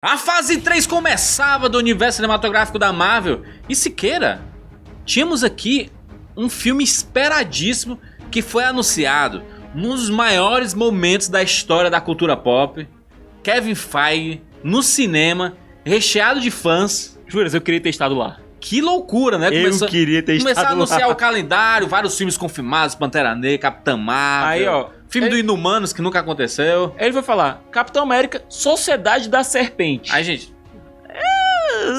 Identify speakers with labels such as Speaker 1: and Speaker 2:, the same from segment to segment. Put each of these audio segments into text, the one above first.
Speaker 1: A fase 3 começava do universo cinematográfico da Marvel e Siqueira, tínhamos aqui um filme esperadíssimo que foi anunciado num dos maiores momentos da história da cultura pop. Kevin Feige no cinema, recheado de fãs.
Speaker 2: Juras, eu queria ter estado lá.
Speaker 1: Que loucura, né?
Speaker 2: Queria ter estado lá.
Speaker 1: Começar a anunciar o calendário, vários filmes confirmados, Pantera Negra, Capitã Marvel.
Speaker 2: Aí, ó.
Speaker 1: Filme do Inumanos, que nunca aconteceu.
Speaker 2: Ele vai falar, Capitão América, Sociedade da Serpente.
Speaker 1: Aí, gente...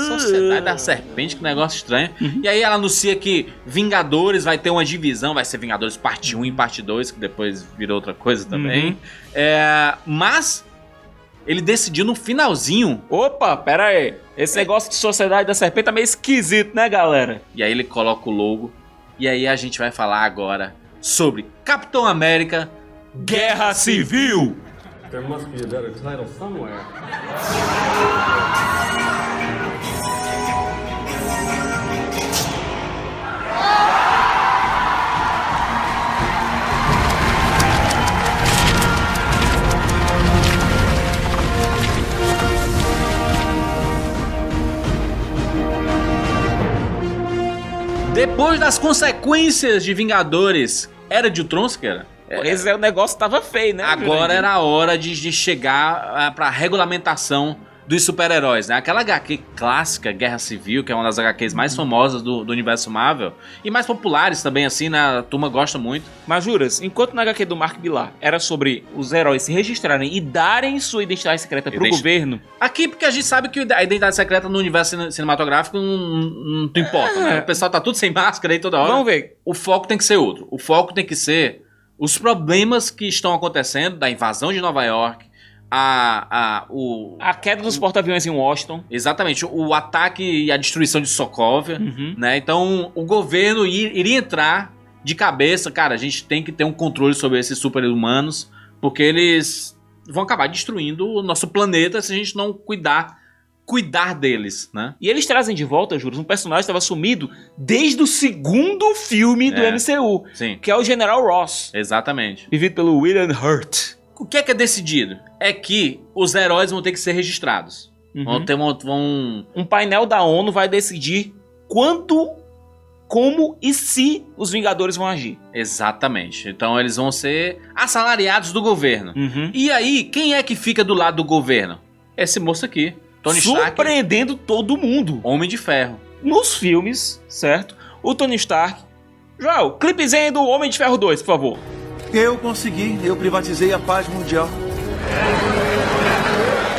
Speaker 1: Sociedade da Serpente, que negócio estranho. E aí ela anuncia que Vingadores vai ter uma divisão, vai ser Vingadores parte 1 e parte 2, que depois virou outra coisa também. Mas ele decidiu no finalzinho.
Speaker 2: Opa, pera aí. Esse negócio de Sociedade da Serpente tá meio esquisito, né, galera?
Speaker 1: E aí ele coloca o logo. E aí a gente vai falar agora sobre Capitão América Guerra Civil.
Speaker 3: There must be a better title somewhere.
Speaker 1: Depois das consequências de Vingadores, Era de Ultron, cara?
Speaker 2: Esse negócio tava feio, né?
Speaker 1: Agora era a hora de chegar pra regulamentação dos super-heróis, né? Aquela HQ clássica, Guerra Civil, que é uma das HQs mais famosas do universo Marvel, e mais populares também, assim, né? A turma gosta muito.
Speaker 2: Mas juras, enquanto na HQ do Mark Millar era sobre os heróis se registrarem e darem sua identidade secreta pro governo...
Speaker 1: Aqui, porque a gente sabe que a identidade secreta no universo cinematográfico não importa, né? O pessoal tá tudo sem máscara aí toda hora.
Speaker 2: Vamos ver.
Speaker 1: O foco tem que ser outro. O foco tem que ser os problemas que estão acontecendo, da invasão de Nova York, a
Speaker 2: queda dos porta-aviões em Washington.
Speaker 1: Exatamente, o ataque e a destruição de Sokovia, né? Então, o governo iria entrar de cabeça, cara, a gente tem que ter um controle sobre esses super-humanos, porque eles vão acabar destruindo o nosso planeta se a gente não cuidar deles, né?
Speaker 2: E eles trazem de volta, juros, um personagem que estava sumido desde o segundo filme do MCU,
Speaker 1: sim,
Speaker 2: que é o General Ross.
Speaker 1: Exatamente.
Speaker 2: Vivido pelo William Hurt.
Speaker 1: O que é decidido? É que os heróis vão ter que ser registrados.
Speaker 2: Um painel da ONU vai decidir quando, como e se os Vingadores vão agir.
Speaker 1: Exatamente. Então eles vão ser assalariados do governo. E aí, quem é que fica do lado do governo? Esse moço aqui. Tony Stark.
Speaker 2: Surpreendendo todo mundo.
Speaker 1: Homem de Ferro.
Speaker 2: Nos filmes, certo? O Tony Stark... Joel, clipezinho do Homem de Ferro 2, por favor.
Speaker 4: Eu consegui. Eu privatizei a paz mundial.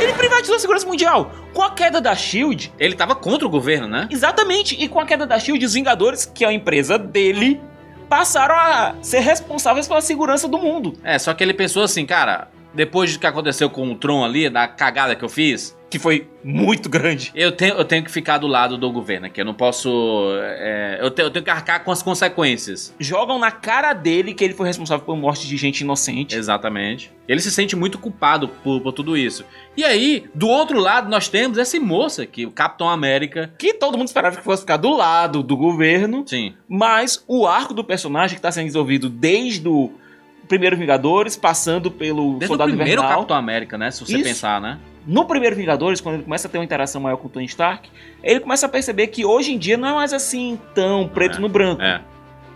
Speaker 2: Ele privatizou a segurança mundial. Com a queda da SHIELD...
Speaker 1: Ele tava contra o governo, né?
Speaker 2: Exatamente. E com a queda da SHIELD, os Vingadores, que é a empresa dele, passaram a ser responsáveis pela segurança do mundo.
Speaker 1: Só que ele pensou assim, cara... Depois do que aconteceu com o Tron ali, da cagada que eu fiz...
Speaker 2: Que foi muito grande.
Speaker 1: Eu tenho que ficar do lado do governo aqui. Eu não posso... eu tenho que arcar com as consequências.
Speaker 2: Jogam na cara dele que ele foi responsável por morte de gente inocente.
Speaker 1: Exatamente. Ele se sente muito culpado por tudo isso. E aí, do outro lado, nós temos essa moça aqui, o Capitão América.
Speaker 2: Que todo mundo esperava que fosse ficar do lado do governo.
Speaker 1: Sim.
Speaker 2: Mas o arco do personagem que está sendo desenvolvido desde o primeiro Vingadores, passando pelo Soldado Invernal.
Speaker 1: Desde o primeiro Capitão América, né? Se você pensar, né?
Speaker 2: No primeiro Vingadores, quando ele começa a ter uma interação maior com o Tony Stark, ele começa a perceber que hoje em dia não é mais assim tão preto no branco.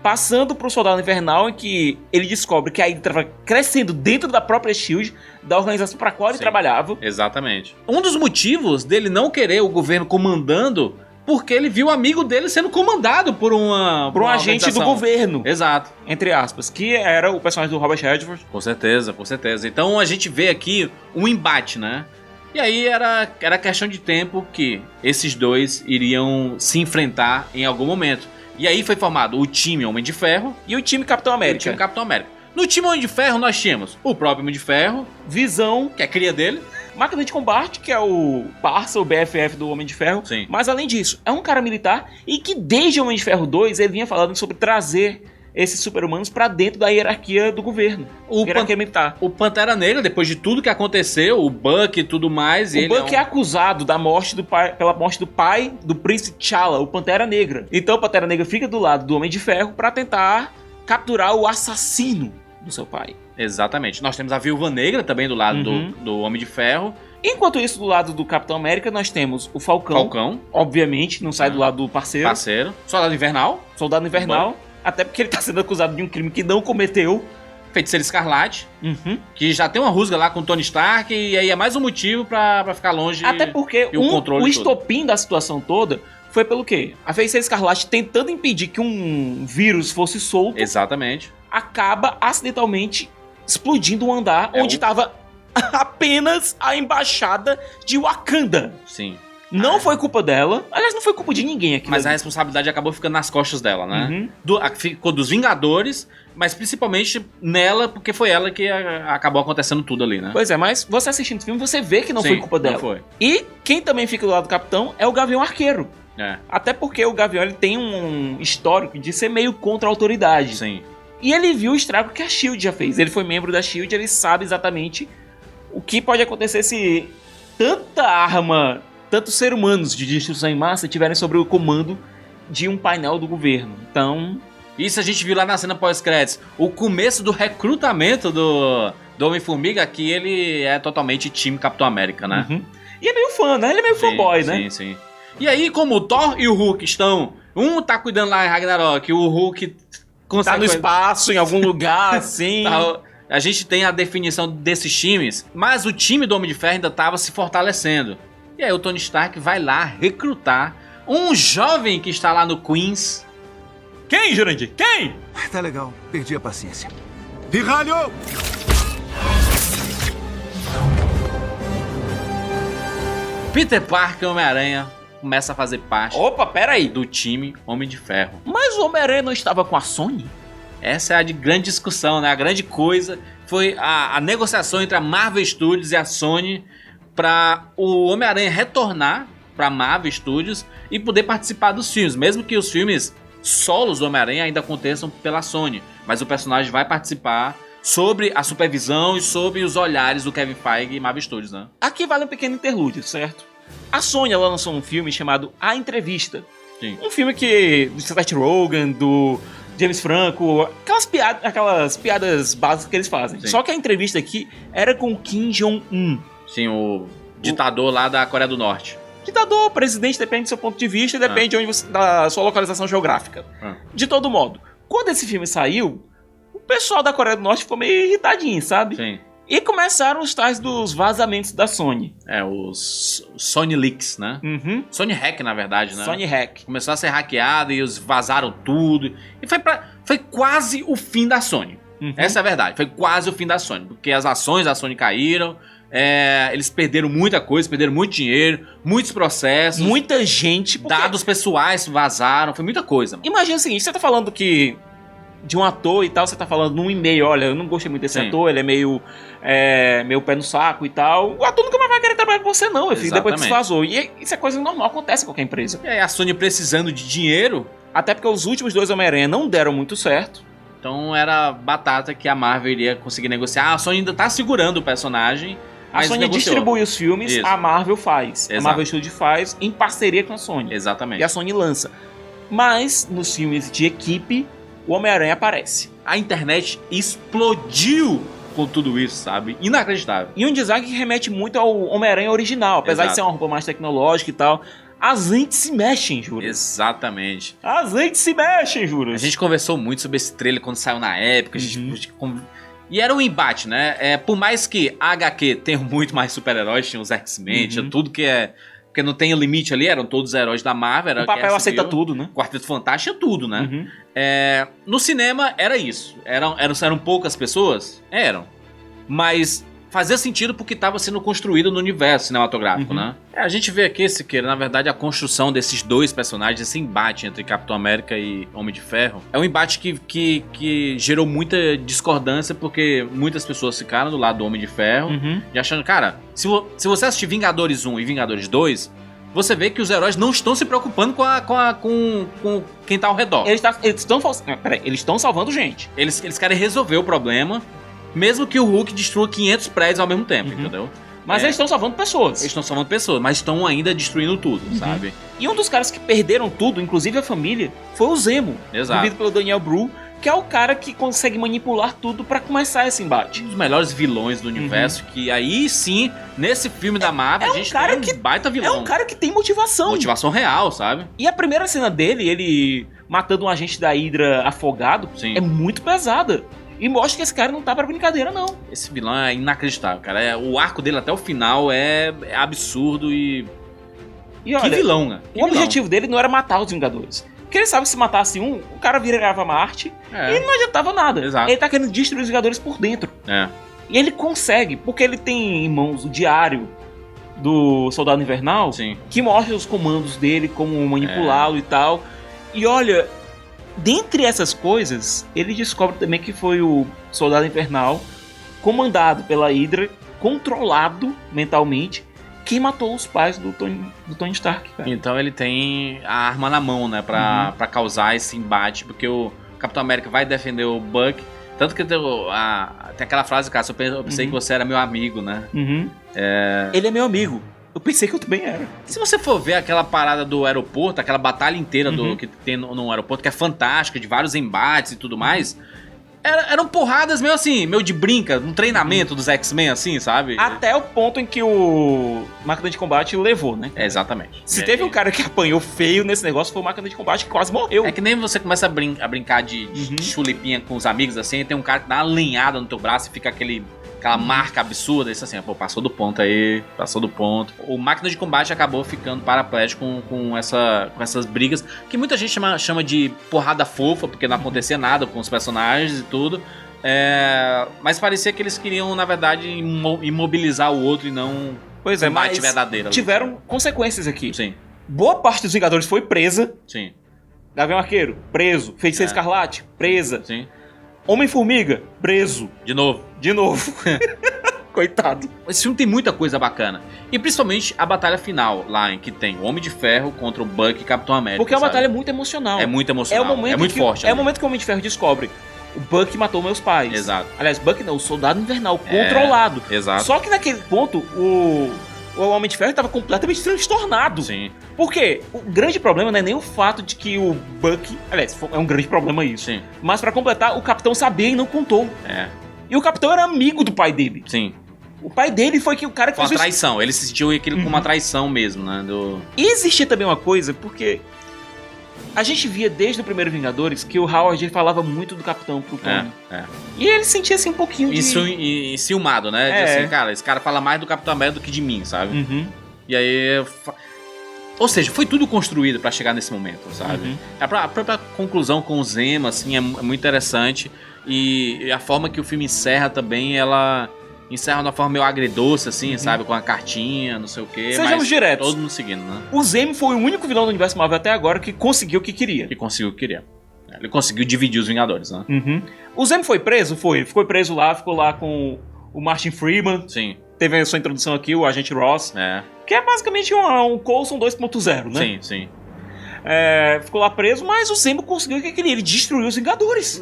Speaker 2: Passando pro Soldado Invernal, em que ele descobre que a Hydra estava crescendo dentro da própria SHIELD, da organização para a qual ele trabalhava.
Speaker 1: Exatamente. Um dos motivos dele não querer o governo comandando, porque ele viu o amigo dele sendo comandado por um
Speaker 2: agente do governo.
Speaker 1: Exato.
Speaker 2: Entre aspas, que era o personagem do Robert Redford.
Speaker 1: Com certeza, com certeza. Então a gente vê aqui um embate, né? E aí era questão de tempo que esses dois iriam se enfrentar em algum momento. E aí foi formado o time Homem de Ferro
Speaker 2: e o time Capitão América.
Speaker 1: No time Homem de Ferro nós tínhamos o próprio Homem de Ferro,
Speaker 2: Visão,
Speaker 1: que é a cria dele,
Speaker 2: Máquina de Combate, que é o parça, o BFF do Homem de Ferro.
Speaker 1: Sim.
Speaker 2: Mas além disso, é um cara militar e que desde Homem de Ferro 2 ele vinha falando sobre trazer esses super-humanos pra dentro da hierarquia do governo. Hierarquia militar.
Speaker 1: O Pantera Negra, depois de tudo que aconteceu, o Buck e tudo mais...
Speaker 2: O Buck é acusado da morte do pai, pela morte do pai do príncipe T'Challa, o Pantera Negra. Então o Pantera Negra fica do lado do Homem de Ferro pra tentar capturar o assassino do seu pai.
Speaker 1: Exatamente. Nós temos a Viúva Negra também do lado do Homem de Ferro.
Speaker 2: Enquanto isso, do lado do Capitão América, nós temos o Falcão. Obviamente, não sai do lado do parceiro.
Speaker 1: Soldado Invernal.
Speaker 2: Até porque ele tá sendo acusado de um crime que não cometeu.
Speaker 1: Feiticeiro Escarlate. Que já tem uma rusga lá com o Tony Stark. E aí é mais um motivo pra ficar longe.
Speaker 2: Até porque o estopim da situação toda foi pelo quê? A Feiticeira Escarlate tentando impedir que um vírus fosse solto.
Speaker 1: Exatamente.
Speaker 2: Acaba acidentalmente explodindo um andar onde estava apenas a embaixada de Wakanda.
Speaker 1: Sim.
Speaker 2: Não foi culpa dela. Aliás, não foi culpa de ninguém aqui.
Speaker 1: Mas a responsabilidade acabou ficando nas costas dela, né? Ficou dos Vingadores, mas principalmente nela, porque foi ela que acabou acontecendo tudo ali, né?
Speaker 2: Pois é, mas você assistindo o filme, você vê que não foi culpa dela.
Speaker 1: Não foi.
Speaker 2: E quem também fica do lado do Capitão é o Gavião Arqueiro.
Speaker 1: É.
Speaker 2: Até porque o Gavião ele tem um histórico de ser meio contra a autoridade.
Speaker 1: Sim.
Speaker 2: E ele viu o estrago que a SHIELD já fez. Ele foi membro da SHIELD, ele sabe exatamente o que pode acontecer se tanta arma, tantos seres humanos de destruição em massa estiverem sob o comando de um painel do governo. Então...
Speaker 1: Isso a gente viu lá na cena pós-créditos. O começo do recrutamento do Homem-Formiga, que ele é totalmente time Capitão América, né?
Speaker 2: E é meio fã, né? Ele é meio fanboy, né?
Speaker 1: Sim. E aí, como o Thor e o Hulk estão... Um tá cuidando lá em Ragnarok, o Hulk...
Speaker 2: Tá no espaço, em algum lugar, assim.
Speaker 1: A gente tem a definição desses times, mas o time do Homem de Ferro ainda tava se fortalecendo. E aí o Tony Stark vai lá recrutar um jovem que está lá no Queens.
Speaker 2: Quem, Jurandir? Quem?
Speaker 4: Tá legal, perdi a paciência. Pirralho!
Speaker 1: Peter Parker, Homem-Aranha, começa a fazer parte
Speaker 2: peraí,
Speaker 1: do time Homem de Ferro.
Speaker 2: Mas o Homem-Aranha não estava com a Sony?
Speaker 1: Essa é a grande discussão, né? A grande coisa foi a negociação entre a Marvel Studios e a Sony para o Homem-Aranha retornar para a Marvel Studios e poder participar dos filmes, mesmo que os filmes solos do Homem-Aranha ainda aconteçam pela Sony, mas o personagem vai participar sobre a supervisão e sobre os olhares do Kevin Feige e Marvel Studios, né?
Speaker 2: Aqui vale um pequeno interlúdio, certo? A Sony ela lançou um filme chamado A Entrevista.
Speaker 1: Sim.
Speaker 2: Um filme do Seth Rogen, do James Franco, aquelas piadas básicas que eles fazem.
Speaker 1: Sim.
Speaker 2: Só que a entrevista aqui era com o Kim Jong-un.
Speaker 1: Sim, o ditador lá da Coreia do Norte.
Speaker 2: Ditador, presidente, depende do seu ponto de vista, depende da sua localização geográfica. De todo modo, quando esse filme saiu, o pessoal da Coreia do Norte ficou meio irritadinho, sabe?
Speaker 1: Sim.
Speaker 2: E começaram os tais dos vazamentos da Sony.
Speaker 1: Os Sony Leaks, né? Sony Hack, na verdade, né?
Speaker 2: Sony Hack.
Speaker 1: Começou a ser hackeado e eles vazaram tudo. E foi quase o fim da Sony. Essa é a verdade. Foi quase o fim da Sony. Porque as ações da Sony caíram. Eles perderam muita coisa, perderam muito dinheiro, muitos processos.
Speaker 2: Muita gente.
Speaker 1: Dados pessoais vazaram. Foi muita coisa. Mano.
Speaker 2: Imagina o seguinte, você tá falando de um ator e tal, você tá falando num e-mail, olha, eu não gostei muito desse ator, ele é meio pé no saco e tal. O ator nunca mais vai querer trabalhar com você não, meu filho, depois que se vazou. E isso é coisa normal, acontece em qualquer empresa.
Speaker 1: E aí a Sony precisando de dinheiro.
Speaker 2: Até porque os últimos 2 Homem-Aranha não deram muito certo.
Speaker 1: Então era batata que a Marvel iria conseguir negociar. A Sony ainda tá segurando o personagem.
Speaker 2: A Sony distribui os filmes,
Speaker 1: Isso.
Speaker 2: A Marvel faz.
Speaker 1: Exato.
Speaker 2: A Marvel Studios faz em parceria com a Sony.
Speaker 1: Exatamente.
Speaker 2: E a Sony lança. Mas nos filmes de equipe, o Homem-Aranha aparece.
Speaker 1: A internet explodiu com tudo isso, sabe? Inacreditável.
Speaker 2: E um design que remete muito ao Homem-Aranha original. Apesar de ser uma roupa mais tecnológica e tal. As lentes se mexem, juro.
Speaker 1: Exatamente.
Speaker 2: As lentes se mexem, juro.
Speaker 1: A gente conversou muito sobre esse trailer quando saiu na época. E era um embate, né? Por mais que a HQ tenha muito mais super-heróis, tinha os X-Men, tinha tudo que é... Porque não tem limite ali, eram todos heróis da Marvel.
Speaker 2: O papel aceita tudo, né?
Speaker 1: Quarteto Fantástico tinha tudo, né? No cinema era isso. Eram poucas pessoas? Eram. Mas fazia sentido porque estava sendo construído no universo cinematográfico, né? A gente vê aqui, Siqueira, na verdade, a construção desses dois personagens, esse embate entre Capitão América e Homem de Ferro, é um embate que gerou muita discordância, porque muitas pessoas ficaram do lado do Homem de Ferro, e achando, cara, se você assistir Vingadores 1 e Vingadores 2, você vê que os heróis não estão se preocupando com quem tá ao redor.
Speaker 2: Eles estão salvando gente.
Speaker 1: Eles querem resolver o problema, mesmo que o Hulk destrua 500 prédios ao mesmo tempo, entendeu?
Speaker 2: Mas eles estão salvando pessoas.
Speaker 1: Eles estão salvando pessoas, mas estão ainda destruindo tudo, sabe?
Speaker 2: E um dos caras que perderam tudo, inclusive a família, foi o Zemo.
Speaker 1: Exato.
Speaker 2: Vivido pelo Daniel Bru, que é o cara que consegue manipular tudo pra começar esse embate.
Speaker 1: Um dos melhores vilões do universo, que aí sim, nesse filme da Marvel, a gente tem um baita vilão.
Speaker 2: É um cara que tem motivação.
Speaker 1: Motivação real, sabe?
Speaker 2: E a primeira cena dele, ele matando um agente da Hydra afogado, é muito pesada. E mostra que esse cara não tá pra brincadeira, não.
Speaker 1: Esse vilão é inacreditável, cara. O arco dele até o final é absurdo e olha, que vilão, né?
Speaker 2: O objetivo dele não era matar os Vingadores. Porque ele sabe que se matasse um, o cara virava Marte e não adiantava nada.
Speaker 1: Exato.
Speaker 2: Ele tá querendo destruir os Vingadores por dentro. E ele consegue, porque ele tem em mãos o diário do Soldado Invernal, que mostra os comandos dele, como manipulá-lo e tal. E olha, dentre essas coisas, ele descobre também que foi o Soldado Invernal, comandado pela Hydra, controlado mentalmente, quem matou os pais do Tony Stark, cara.
Speaker 1: Então ele tem a arma na mão, né, pra causar esse embate, porque o Capitão América vai defender o Buck, tanto que tem aquela frase, cara, eu pensei que você era meu amigo, né?
Speaker 2: Ele é meu amigo. Eu pensei que eu também era.
Speaker 1: Se você for ver aquela parada do aeroporto, aquela batalha inteira que tem no aeroporto, que é fantástica, de vários embates e tudo mais, eram porradas meio assim, meio de brinca, um treinamento dos X-Men, assim, sabe?
Speaker 2: Até o ponto em que o Máquina de Combate levou, né?
Speaker 1: Exatamente.
Speaker 2: Se teve um cara que apanhou feio nesse negócio, foi o Máquina de Combate que quase morreu.
Speaker 1: É que nem você começa a brincar de chulipinha com os amigos, assim, e tem um cara que dá uma lenhada no teu braço e fica aquela marca absurda, isso assim, pô, passou do ponto aí, passou do ponto. O Máquina de Combate acabou ficando paraplégico com essas brigas, que muita gente chama de porrada fofa, porque não acontecia nada com os personagens e tudo, mas parecia que eles queriam, na verdade, imobilizar o outro e não combate verdadeiro.
Speaker 2: Tiveram consequências aqui.
Speaker 1: Sim.
Speaker 2: Boa parte dos Vingadores foi presa.
Speaker 1: Sim.
Speaker 2: Gavião Arqueiro, preso. Feiticeira Escarlate, presa.
Speaker 1: Sim.
Speaker 2: Homem-Formiga, preso.
Speaker 1: De novo.
Speaker 2: Coitado.
Speaker 1: Esse filme tem muita coisa bacana. E principalmente a batalha final, lá em que tem o Homem de Ferro contra o Buck e Capitão América.
Speaker 2: Porque é uma batalha muito emocional.
Speaker 1: É muito emocional. É muito forte.
Speaker 2: É o momento que o Homem de Ferro descobre: o Buck matou meus pais.
Speaker 1: Exato.
Speaker 2: Aliás, Buck não, o Soldado Invernal, controlado.
Speaker 1: Exato.
Speaker 2: Só que naquele ponto, o Homem de Ferro estava completamente transtornado.
Speaker 1: Sim.
Speaker 2: Por quê? O grande problema não é nem o fato de que o Buck... Aliás, é um grande problema isso.
Speaker 1: Sim.
Speaker 2: Mas pra completar, o Capitão sabia e não contou. E o Capitão era amigo do pai dele.
Speaker 1: Sim.
Speaker 2: O pai dele foi o cara que
Speaker 1: fez
Speaker 2: uma
Speaker 1: traição. Ele se sentiu aquilo como uma traição mesmo, né?
Speaker 2: E existia também uma coisa, porque a gente via desde o primeiro Vingadores que o Howard ele falava muito do Capitão pro Tony. E ele sentia assim um pouquinho de...
Speaker 1: E ciumado, né? De assim, cara, esse cara fala mais do Capitão América do que de mim, sabe? E aí... Ou seja, foi tudo construído pra chegar nesse momento, sabe? A própria conclusão com o Zemo, assim, é muito interessante. E a forma que o filme encerra também, ela... encerra de uma forma meio agridoce, assim, sabe? Com a cartinha, não sei o quê.
Speaker 2: Sejamos diretos.
Speaker 1: Todo mundo seguindo, né?
Speaker 2: O Zemo foi o único vilão do universo Marvel até agora que conseguiu o que queria.
Speaker 1: Ele conseguiu dividir os Vingadores, né?
Speaker 2: O Zemo foi preso? Foi. Ficou preso lá, ficou lá com o Martin Freeman.
Speaker 1: Sim.
Speaker 2: Teve a sua introdução aqui, o Agente Ross. Que é basicamente um Coulson 2.0, né?
Speaker 1: Sim, sim.
Speaker 2: Ficou lá preso, mas o Zemo conseguiu o que queria. Ele destruiu os Vingadores.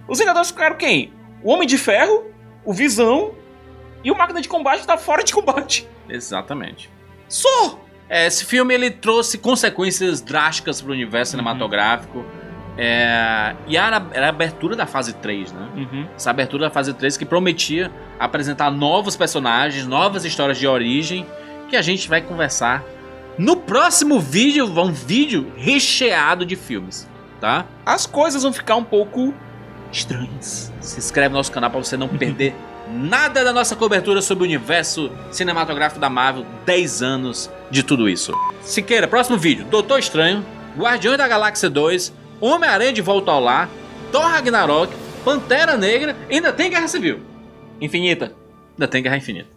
Speaker 2: Os Vingadores ficaram quem? O Homem de Ferro, o Visão e o Máquina de Combate tá fora de combate.
Speaker 1: Exatamente.
Speaker 2: Só!
Speaker 1: Esse filme ele trouxe consequências drásticas pro universo cinematográfico. E era a abertura da fase 3, né? Essa abertura da fase 3 que prometia apresentar novos personagens, novas histórias de origem, que a gente vai conversar no próximo vídeo. Um vídeo recheado de filmes, tá?
Speaker 2: As coisas vão ficar um pouco estranhas.
Speaker 1: Se inscreve no nosso canal pra você não perder nada da nossa cobertura sobre o universo cinematográfico da Marvel. 10 anos de tudo isso. Siqueira, próximo vídeo: Doutor Estranho, Guardiões da Galáxia 2, Homem-Aranha de Volta ao Lar, Thor Ragnarok, Pantera Negra, ainda tem Guerra Civil.
Speaker 2: Infinita.
Speaker 1: Ainda tem Guerra Infinita.